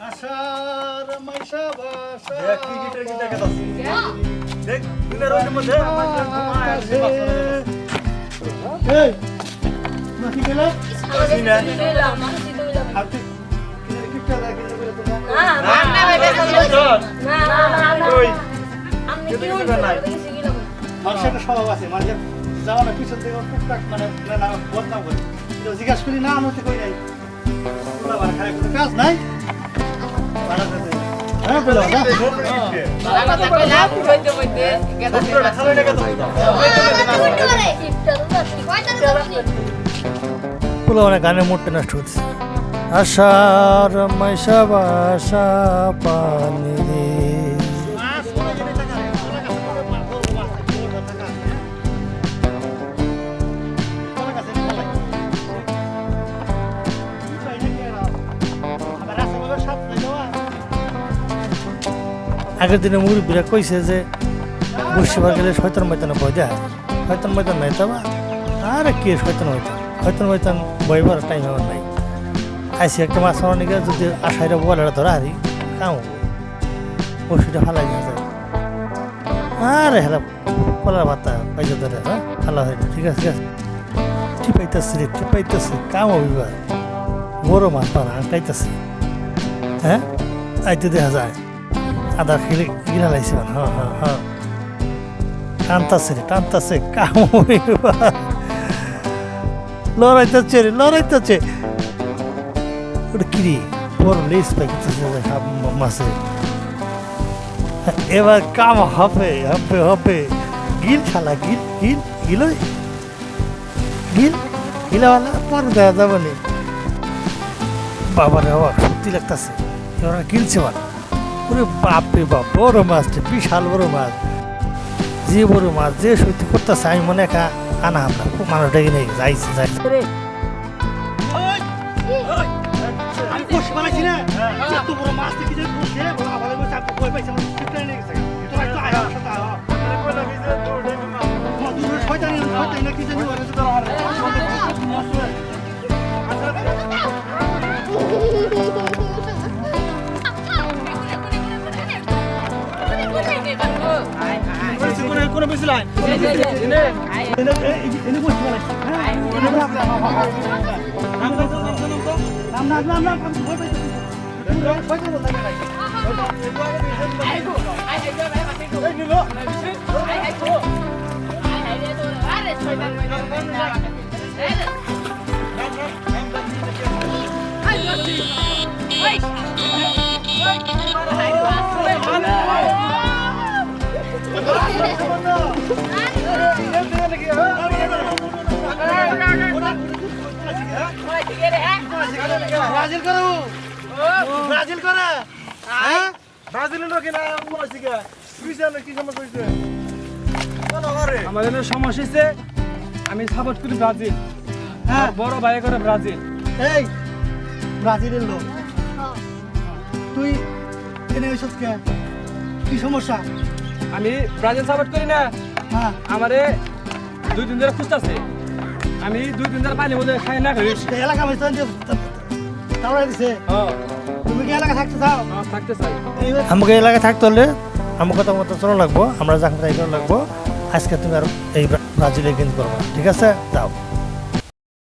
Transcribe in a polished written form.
আশার মাইশা বাসা দেখ কি গিটার কি দেখা যাচ্ছে দেখ দিনের ওই মধ্যে আমার ঘুমায় আছে এই নাকি গেলে সিনা আপনি কিটা লাগে বলে তো ওই মানুষের একটা স্বভাব আছে মানে যাওয়া না পিছন থেকে টুকটাক মানে না বদনাম করে জিজ্ঞাসা করি না আনতে কই নাই ওরা মানে খায় কোনো কাজ নাই হ্যাঁ বলো বলো মানে গানের মুডটা নষ্ট হচ্ছে আশার মাইশা বাসা পানি রে আগের দিনে মুরব্বীরা কইছে যে বসিবার গেলে শয়তান ময়তানে ভয় দেয় শয়তান ময়তান নাই তো আর কি শয়তান ময়তান ভয়বার টাইম আমার নাই আইসি একটা মাছ মারা নিকে যদি আশাইরা বলেরা ধরা হারি কাউ বসিটা ফালাই না যায় আরে হেলা কলার ভাতা পাইতে ধরে হ্যাঁ ফালা হয় ঠিক আছে টিপাইতেছে কাম হবিবার বড় মাছ পানা আঁকাইতেছে হ্যাঁ আইতে দেখা যায় আদা খেলে গিলা লাইছে হ্যাঁ হ্যাঁ হ্যাঁ টানতাছে কাম লড়াইতেছে ওটা কিরি বড় লেস পাইতেছে মাছে এবার কাম হবে গিল শালা গিলাওয়ালা পর দেওয়া যাবে না বাবার হওয়া সত্যি লাগতেছে এবার গিলছে মানে ওরে বাপরে বাপ বড় মাছ বিশাল বড় মাছ যে সত্যি করতেছে আমি মনে একা আনা আমরা খুব মানুষ ডেকে নিয়ে যাইছে কোনো বেশি লাইন আমাদের সমস্যা হচ্ছে আমি সাপোর্ট করি ব্রাজিল হ্যাঁ বড় ভাই করে ব্রাজিল এই ব্রাজিলের লোক তুই এনে ওইসব কি সমস্যা আমি ব্রাজিল সাপোর্ট করি না হ্যাঁ আমারে 2 দিন ধরে খুঁজতেছে আমি 2 দিন ধরে পানি মধ্যে খাই না খাই এলাকা ভাই তাওড়া দিছে তুমি কি এলাকা থাকতে চাও থাকতে চাই আমাকে এলাকায় থাকতে হলে আমার কথা মতো চলো লাগবো আমরা যাকে তাই লাগবো আজকে তুমি আর এই ব্রাজিলে গেঞ্জ করবো ঠিক আছে যাও